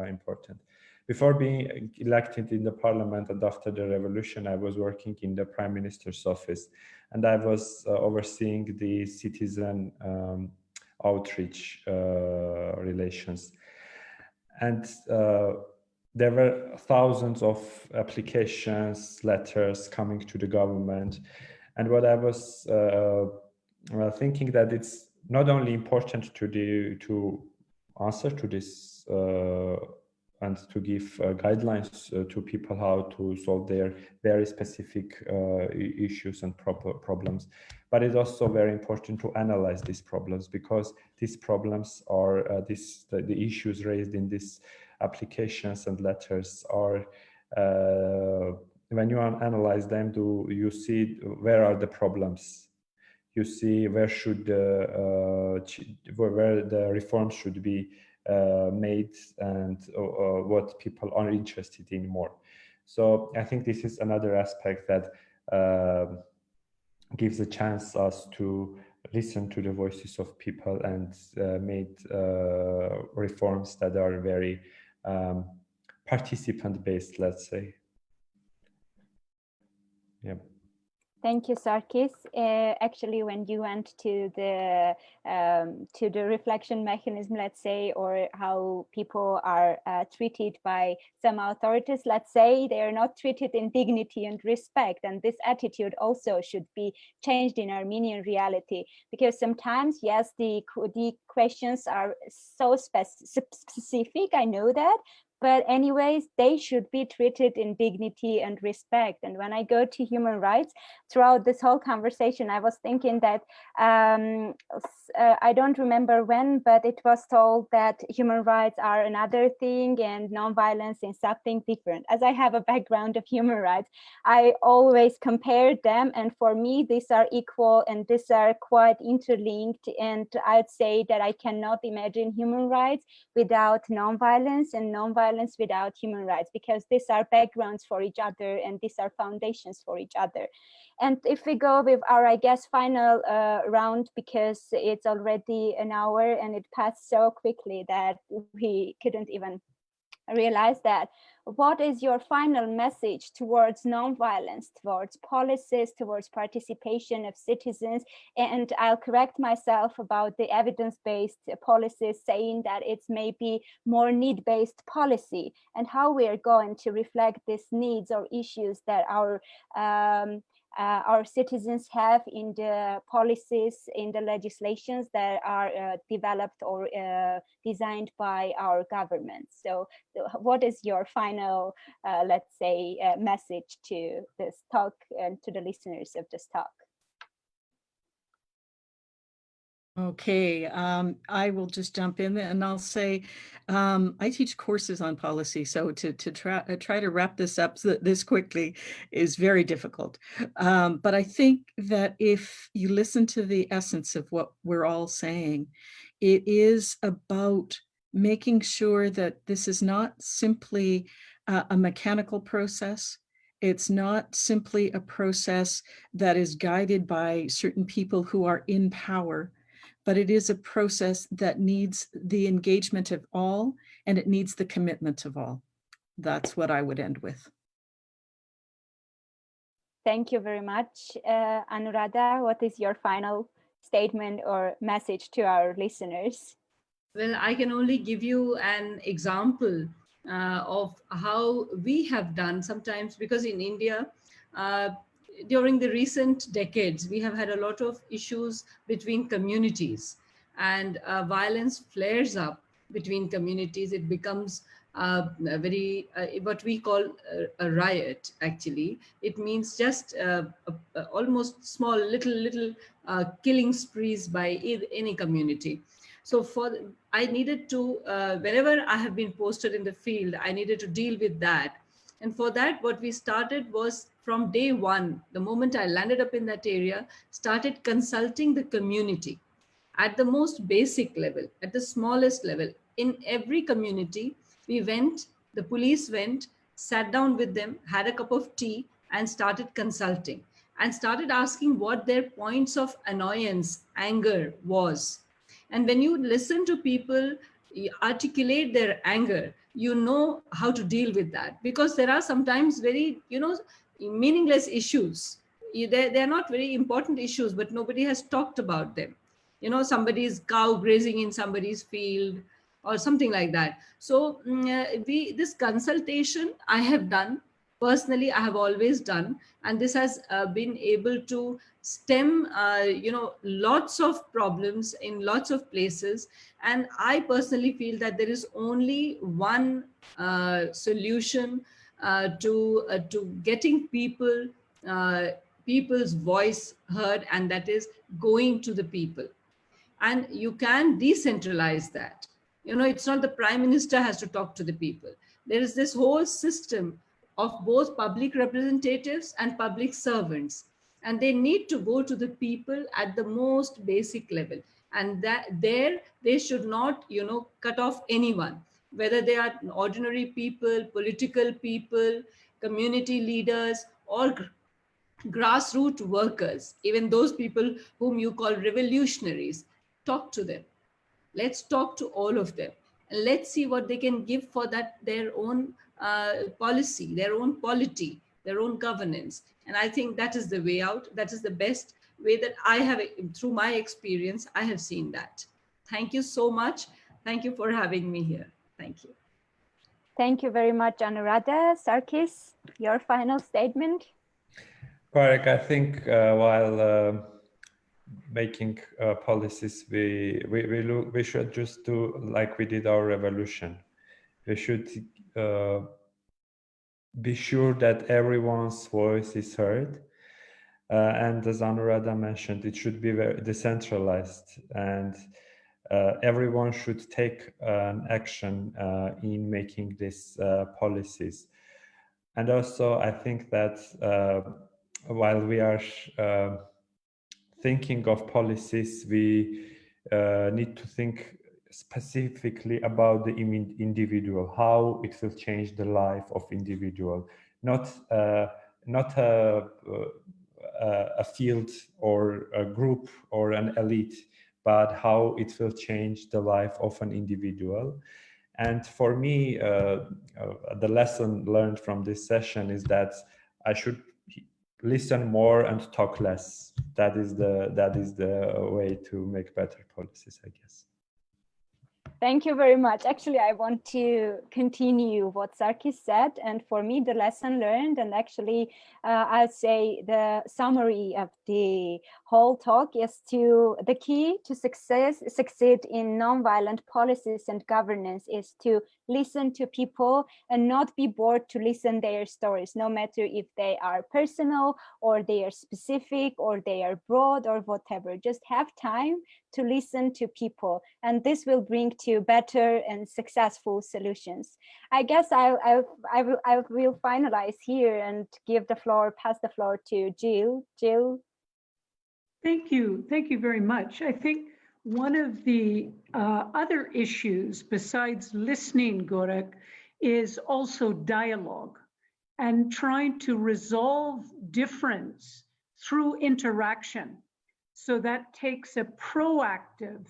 important. Before being elected in the parliament and after the revolution, I was working in the Prime Minister's office, and I was overseeing the citizen outreach relations. And there were thousands of applications, letters coming to the government. And what I was thinking, that it's not only important to answer to this and to give guidelines to people how to solve their very specific issues and problems, but it's also very important to analyze these problems, because these problems are the issues raised in these applications and letters are when you analyze them, do you see where are the problems? You see where the reforms should be made, and what people are interested in more. So I think this is another aspect that gives a chance us to listen to the voices of people and made reforms that are very participant based, let's say. Yeah. Thank you, Sarkis. Actually, when you went to the reflection mechanism, let's say, or how people are treated by some authorities, let's say, they are not treated in dignity and respect. And this attitude also should be changed in Armenian reality, because sometimes, yes, the questions are so specific, I know that, but anyways, they should be treated in dignity and respect. And when I go to human rights, throughout this whole conversation, I was thinking that I don't remember when, but it was told that human rights are another thing and nonviolence is something different. As I have a background of human rights, I always compared them. And for me, these are equal and these are quite interlinked. And I'd say that I cannot imagine human rights without nonviolence and nonviolence without human rights, because these are backgrounds for each other and these are foundations for each other. And if we go with our, I guess, final round, because it's already an hour and it passed so quickly that we couldn't even realize that. What is your final message towards nonviolence, towards policies, towards participation of citizens? And I'll correct myself about the evidence-based policies, saying that it's maybe more need-based policy, and how we are going to reflect these needs or issues that our citizens have in the policies, in the legislations that are developed or designed by our government. So what is your final, let's say, message to this talk and to the listeners of this talk? Okay, I will just jump in and I'll say, I teach courses on policy, so to try to wrap this up this quickly is very difficult. But I think that if you listen to the essence of what we're all saying, it is about making sure that this is not simply a mechanical process. It's not simply a process that is guided by certain people who are in power, but it is a process that needs the engagement of all, and it needs the commitment of all. That's what I would end with. Thank you very much. Anuradha, what is your final statement or message to our listeners? Well, I can only give you an example of how we have done sometimes, because in India, during the recent decades, we have had a lot of issues between communities, and violence flares up between communities. It becomes a very, what we call a riot, actually. It means just almost small, little killing sprees by any community. So I needed to, whenever I have been posted in the field, I needed to deal with that. And for that, what we started was from day one, the moment I landed up in that area, started consulting the community at the most basic level, at the smallest level. In every community, we went, the police went, sat down with them, had a cup of tea, and started consulting and started asking what their points of annoyance, anger was. And when you listen to people articulate their anger, you know how to deal with that, because there are sometimes very, meaningless issues. They're not very important issues, but nobody has talked about them. Somebody's cow grazing in somebody's field or something like that. So this consultation I have done personally, I have always done, and this has been able to stem lots of problems in lots of places. And I personally feel that there is only one solution to getting people's voice heard, and that is going to the people. And you can decentralize that. It's not the prime minister has to talk to the people. There is this whole system of both public representatives and public servants, and they need to go to the people at the most basic level. And that there they should not cut off anyone, whether they are ordinary people, political people, community leaders, or grassroots workers, even those people whom you call revolutionaries. Talk to them. Let's talk to all of them, and let's see what they can give for that, their own policy, their own polity, their own governance. And I think that is the way out. That is the best way that I have, through my experience, I have seen that. Thank you so much. Thank you for having me here. Thank you. Thank you very much, Anuradha. Sarkis, your final statement? Correct. I think while making policies, we should just do like we did our revolution. We should be sure that everyone's voice is heard. And as Anuradha mentioned, it should be very decentralized, and everyone should take an action in making these policies. And also, I think that while we are thinking of policies, we need to think specifically about the individual, how it will change the life of individual, not a field or a group or an elite, but how it will change the life of an individual. And for me, the lesson learned from this session is that I should listen more and talk less. That is the way to make better policies, I guess. Thank you very much. Actually, I want to continue what Sarkis said. And for me, the lesson learned, and actually, I'll say the summary of the whole talk is the key to succeed in nonviolent policies and governance is to listen to people and not be bored to listen their stories, no matter if they are personal or they are specific or they are broad or whatever. Just have time to listen to people, and this will bring to better and successful solutions. I guess I will finalize here and pass the floor to Jill. Jill. Thank you very much. I think one of the other issues besides listening, Gorak, is also dialogue and trying to resolve difference through interaction. So that takes a proactive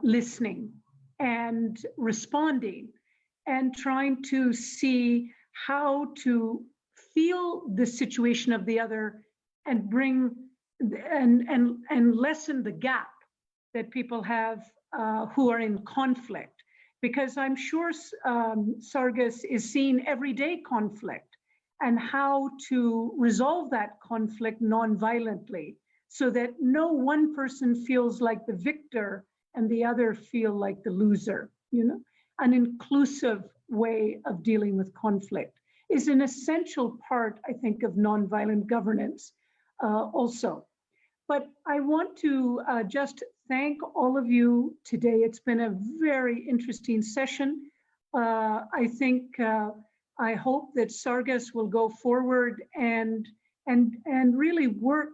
listening and responding and trying to see how to feel the situation of the other and bring and lessen the gap that people have who are in conflict. Because I'm sure Sargis is seeing everyday conflict and how to resolve that conflict non-violently, so that no one person feels like the victor and the other feel like the loser. An inclusive way of dealing with conflict is an essential part, I think, of nonviolent governance also. But I want to just thank all of you today. It's been a very interesting session. I think, I hope that Sargis will go forward and really work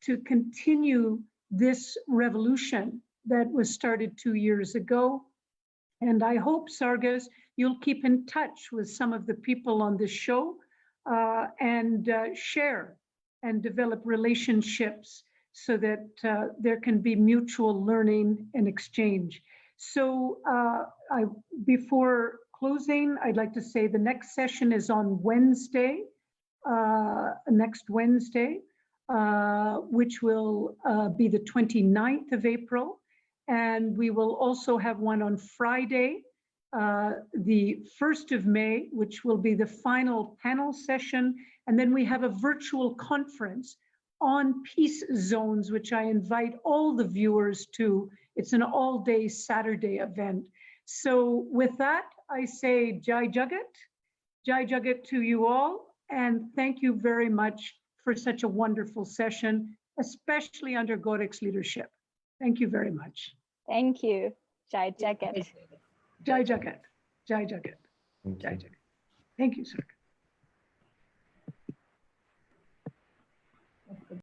to continue this revolution that was started 2 years ago. And I hope, Sargis, you'll keep in touch with some of the people on this show and share and develop relationships so that there can be mutual learning and exchange. So before closing, I'd like to say the next session is on Wednesday, next Wednesday, which will be the 29th of April. And we will also have one on Friday, the 1st of May, which will be the final panel session. And then we have a virtual conference on peace zones, which I invite all the viewers to. It's an all-day Saturday event. So with that, I say Jai Jagat to you all. And thank you very much for such a wonderful session, especially under Gorak's leadership. Thank you very much. Thank you. Jai Jagat. Jai Jagat. Jai Jagat. Jai Jagat. Thank you, sir.